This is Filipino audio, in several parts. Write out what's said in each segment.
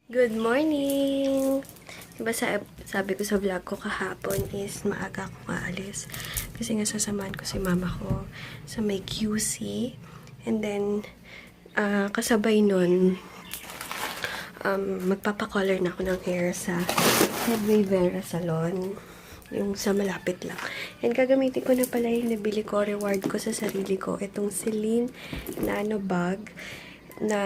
Good morning! Diba sabi ko sa vlog ko kahapon is maaga akong aalis. Kasi nga sasamahan ko si mama ko sa may QC. And then, kasabay nun, magpapacolor na ako ng hair sa Headway Vera Salon. Yung sa malapit lang. And gagamitin ko na pala yung nabili ko, reward ko sa sarili ko. Itong Celine Nano Bag na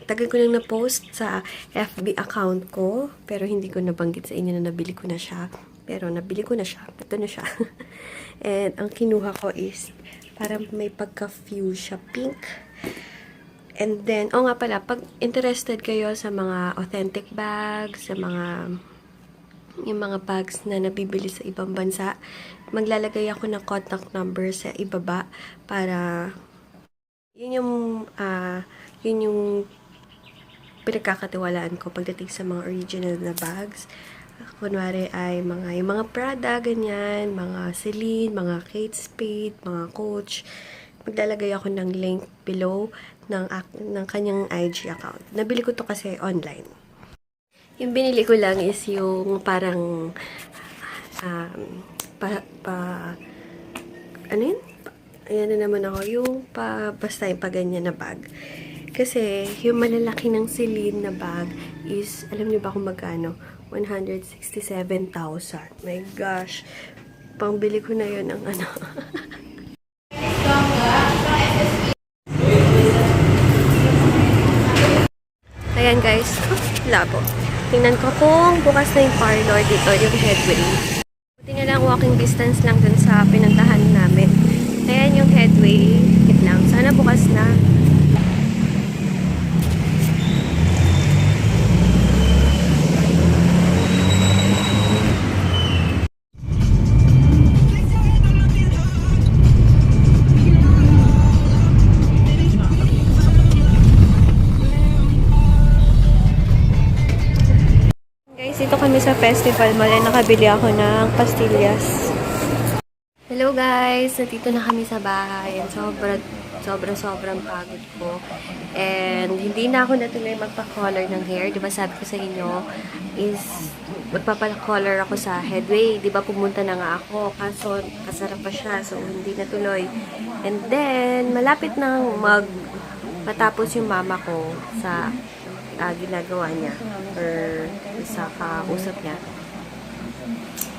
tagal ko nang na-post sa FB account ko, pero hindi ko nabanggit sa inyo na nabili ko na siya. Pero nabili ko na siya. Ito na siya. And ang kinuha ko is parang may pagka-fuchsia pink. And then, nga pala, pag interested kayo sa mga authentic bags, sa yung mga bags na nabibili sa ibang bansa, maglalagay ako ng contact number sa ibaba para yun yung pinagkakatiwalaan ko pagdating sa mga original na bags. Kunwari ay yung mga Prada, ganyan, mga Celine, mga Kate Spade, mga Coach. Maglalagay ako ng link below ng kanyang IG account. Nabili ko to kasi online. Yung binili ko lang is yung parang ano yun? Ayan na naman ako. Basta yung ganyan na bag. Kasi, yung malalaki ng Celine na bag is, alam niyo ba kung magkano? 167,000. My gosh. Pangbili ko na yun ng ano. Ayan guys. Labo. Tingnan ko kung bukas na yung parlor dito, yung Headway. Buti na lang walking distance lang dun sa pinuntahan namin. Ayan yung Headway. Wait lang. Sana bukas na. Dito kami sa festival mall, nakabili ako ng pastillas. Hello guys! Nandito na kami sa bahay. Sobrang pagod ko. And hindi na ako natuloy magpa-color ng hair. Diba sabi ko sa inyo is magpapa-color ako sa Headway. Diba pumunta na nga ako. Kaso kasarap pa siya. So hindi natuloy. And then malapit nang matapos yung mama ko sa ginagawa niya or sa kausap niya.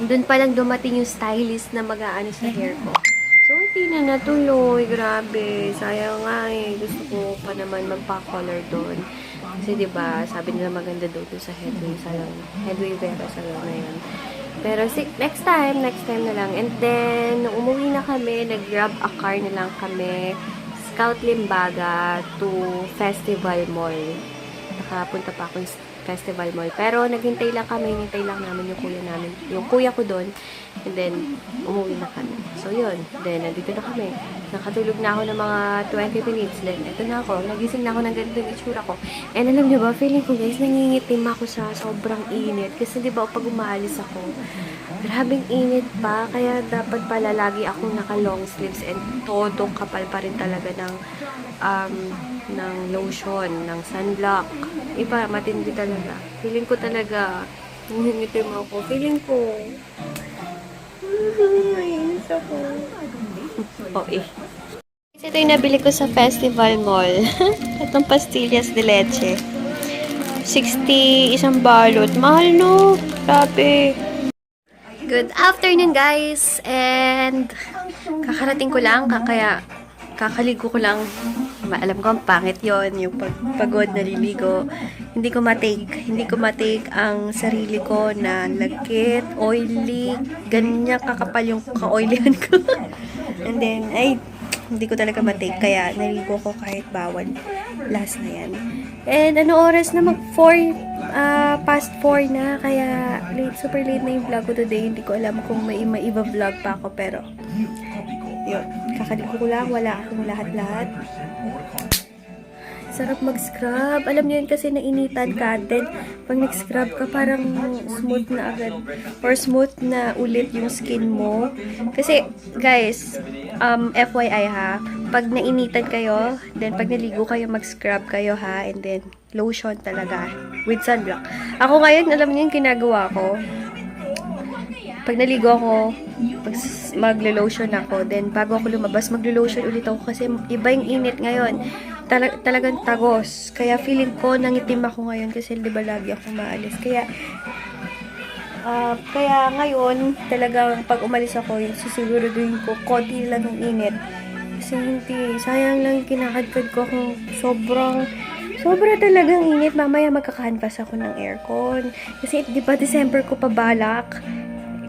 Doon pa lang dumating yung stylist na mag-aano sa hair ko. So, hindi na natuloy. Grabe. Sayang nga eh. Gusto ko pa naman magpa-color doon. Kasi diba, sabi nila maganda doon sa Headway Salon. Headway Vera Salon na yun. Pero next time na lang. And then, nung umuwi na kami, nag-grab a car na lang kami. Scout Limbaga to Festival Mall. Nakapunta pa ako sa Festival Mall. Pero naghintay lang namin yung kuya ko doon. And then, umuwi na kami. So, yun. Then, nandito na kami. Nakatulog na ako ng mga 20 minutes. Then, eto na ako. Nagising na ako ng ganito yung itsura ko. And alam niyo ba, feeling ko guys, nangingitim ako sa sobrang init. Kasi di ba, pag umaalis ako, grabing init pa. Kaya dapat pala lagi akong naka-long sleeves and todo kapal pa rin talaga ng lotion, ng sunblock. Iba, matindi talaga. Feeling ko talaga, nangingitim ako. Feeling ko, mainis ako. Ito yung nabili ko sa Festival Mall. Itong pastillas de leche. 60 isang balot. Mahal no? Grabe. Good afternoon guys! And kakarating ko lang, kaya kakaligo ko lang. Alam ko, ang pangit yon yung pagod na liligo. Hindi ko matake ang sarili ko na lagkit, oily, ganyan kakapal yung ka-oilyan ko. And then, hindi ko talaga matake, kaya naligo ko kahit bawal. Last na yan. And ano oras na past 4 na, kaya super late na yung vlog ko today. Hindi ko alam kung may iba vlog pa ako, pero yun, kakaligo ko lang, wala akong lahat-lahat. Sarap mag-scrub. Alam niyo yun kasi nainitan ka. Then, pag nag-scrub ka, parang smooth na agad. Or smooth na ulit yung skin mo. Kasi, guys, FYI ha, pag nainitan kayo, then pag naligo kayo, mag-scrub kayo ha, and then, lotion talaga. With sunblock. Ako ngayon, alam niyo yung ginagawa ko. Pag naligo ako, maglo-lotion ako. Then, bago ako lumabas, maglo-lotion ulit ako kasi iba yung init ngayon. Talagang tagos. Kaya feeling ko, nangitim ako ngayon kasi di ba lagi ako maalis. Kaya ngayon, talagang pag umalis ako, susiguraduhin ko, konti lang yung init. Kasi hindi, sayang lang kinakadkad ko kung sobra talagang init. Mamaya magka-canvas ako ng aircon. Kasi di ba December ko pa balak?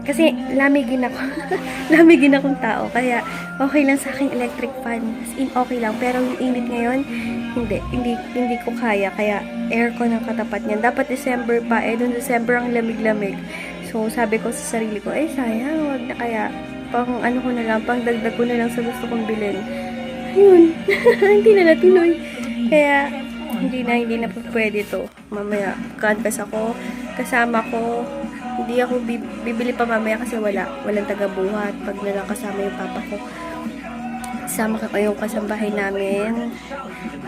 Kasi lamigin ako. Lamigin akong tao. Kaya okay lang sa akin electric fan. As in, okay lang. Pero yung init ngayon, hindi ko kaya. Kaya aircon ang katapat niyan. Dapat December pa. Noong December ang lamig-lamig. So sabi ko sa sarili ko, sayang, wag na kaya. Pang ano ko na lang, pang dagdag ko na lang sa gusto kong bilhin. Ayun. Hindi na natuloy. Kaya hindi na pa pwede to. Mamaya canvas ako. Kasama ko. Hindi ako bibili pa mamaya kasi walang taga-buhat. Pag nalang kasama yung papa ko, kasama ka yung kasambahay namin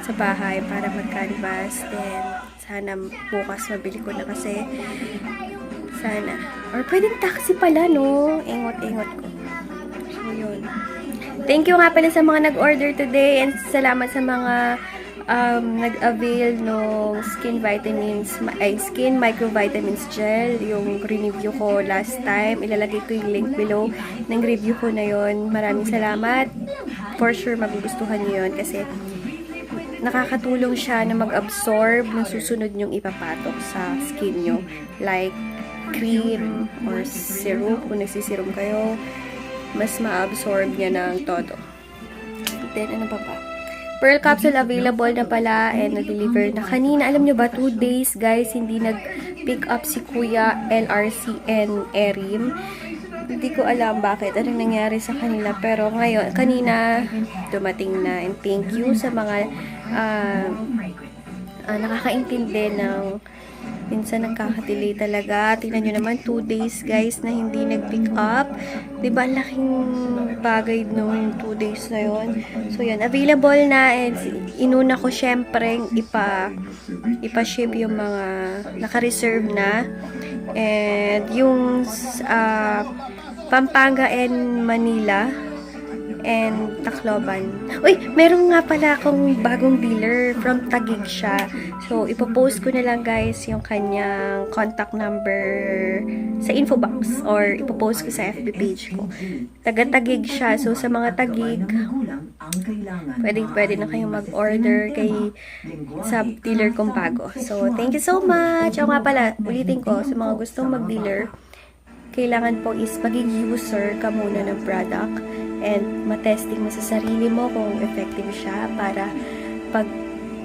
sa bahay para mag-canvas. Then, sana bukas mabili ko na kasi. Sana. Or pwedeng taxi pala, no? Ingot ko. So, yun. Thank you nga pala sa mga nag-order today and salamat sa mga nag-avail ng skin microvitamins gel, yung review ko last time. Ilalagay ko yung link below ng review ko na yon. Maraming salamat. For sure, magugustuhan nyo yun kasi nakakatulong siya na mag-absorb ng susunod nyong ipapatok sa skin nyo. Like cream or syrup. Kung nagsisirum kayo, mas ma-absorb niya ng todo. Then, ano pa ba? Pearl capsule available na pala and na-deliver na kanina. Alam nyo ba, 2 days guys, hindi nag-pick up si Kuya LRC and Erim. Hindi ko alam bakit, anong nangyari sa kanila. Pero ngayon, kanina, dumating na. And thank you sa mga nakakaintindi ng minsan nagkakadelay talaga. Tingnan nyo naman, 2 days guys na hindi nag-pick up. Diba, laking bagay yung 2 days na yun. So, yun. Available na and inuna ko syempre ipa-ship yung mga naka-reserve na. And yung Pampanga and Manila and Tacloban. Uy, meron nga pala akong bagong dealer from Taguig siya. So, ipopost ko na lang guys yung kanyang contact number sa info box or ipopost ko sa FB page ko. Taga-Taguig siya. So, sa mga Taguig, pwede na kayong mag-order sa dealer kong bago. So, thank you so much. O nga pala, ulitin ko, sa mga gustong mag-dealer, kailangan po is maging user ka muna ng product and matesting mo sa sarili mo kung effective siya para pag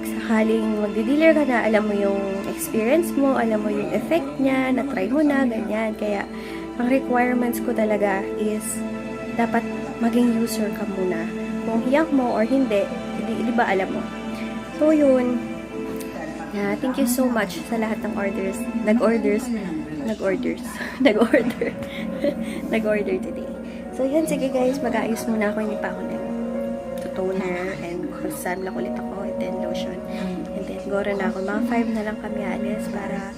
sakaling magdi-dealer ka na, alam mo yung experience mo, alam mo yung effect niya, na-try mo na, ganyan. Kaya, ang requirements ko talaga is dapat maging user ka muna. Kung hiyak mo or hindi, di ba alam mo? So, yun. Thank you so much sa lahat ng nag-order today. So, yun. Sige guys, mag-aayos muna ako. Hindi pa ako nag-toner and mag-sunblock ulit ako and then lotion. And then, gora na ako. Mga 5 na lang kami alis para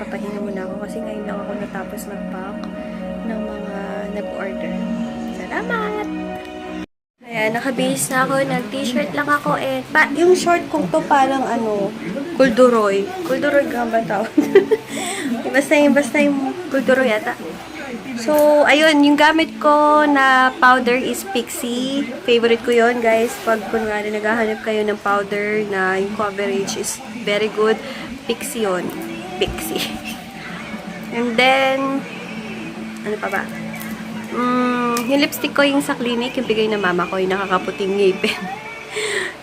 papahinga muna ako kasi ngayon lang ako natapos mag-pack ng mga nag-order. Salamat! Ayan, naka-base na ako. Nag-t-shirt lang ako and yung short kong to parang kulduroy. Kulduroy ka ba tawag? basta yung kulduroy yata. So, ayun, yung gamit ko na powder is Pixie. Favorite ko yon guys. Pag kunwari naghahanap kayo ng powder na yung coverage is very good, Pixie yun. Pixie. And then, ano pa ba? Yung lipstick ko yung sa clinic, yung bigay ng mama ko, yung nakakaputing ngipin.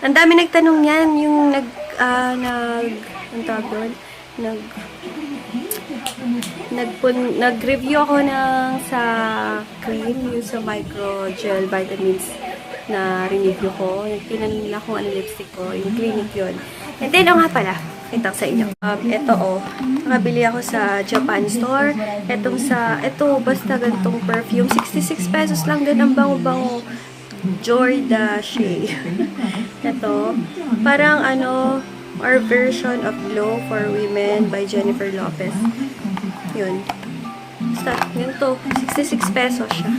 Ang dami nagtanong yan, yung ang tawag doon? Nag-review ako sa cream, yung sa micro gel vitamins na review ko. Tinanong nila kung ano lipstick ko. Yung Clinique yun. And then, nga pala. Kita sa inyo. Ito nakabili ako sa Japan store. Ito, basta ganitong perfume. 66 pesos lang din ang bango-bango. Jordache. Ito, parang our version of Glow for Women by Jennifer Lopez. Yun. Basta, ganito. 66 pesos siya.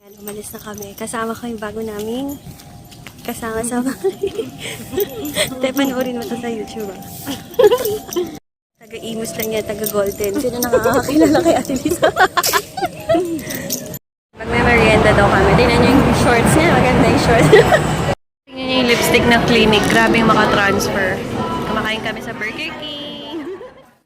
Ayan, umalis na kami. Kasama ko yung bago naming kasama sa bahay. Tayo, panoorin mo to sa YouTube. Taga-Imus lang yan, taga-Golden. Sino nakakakilala kay Ate Lisa? Magme-merienda daw kami. Tingnan nyo yung shorts niya. Maganda yung shorts. Tingnan nyo yung lipstick na Clinique. Grabe yung makatransfer. Kumakain kami sa Burger King.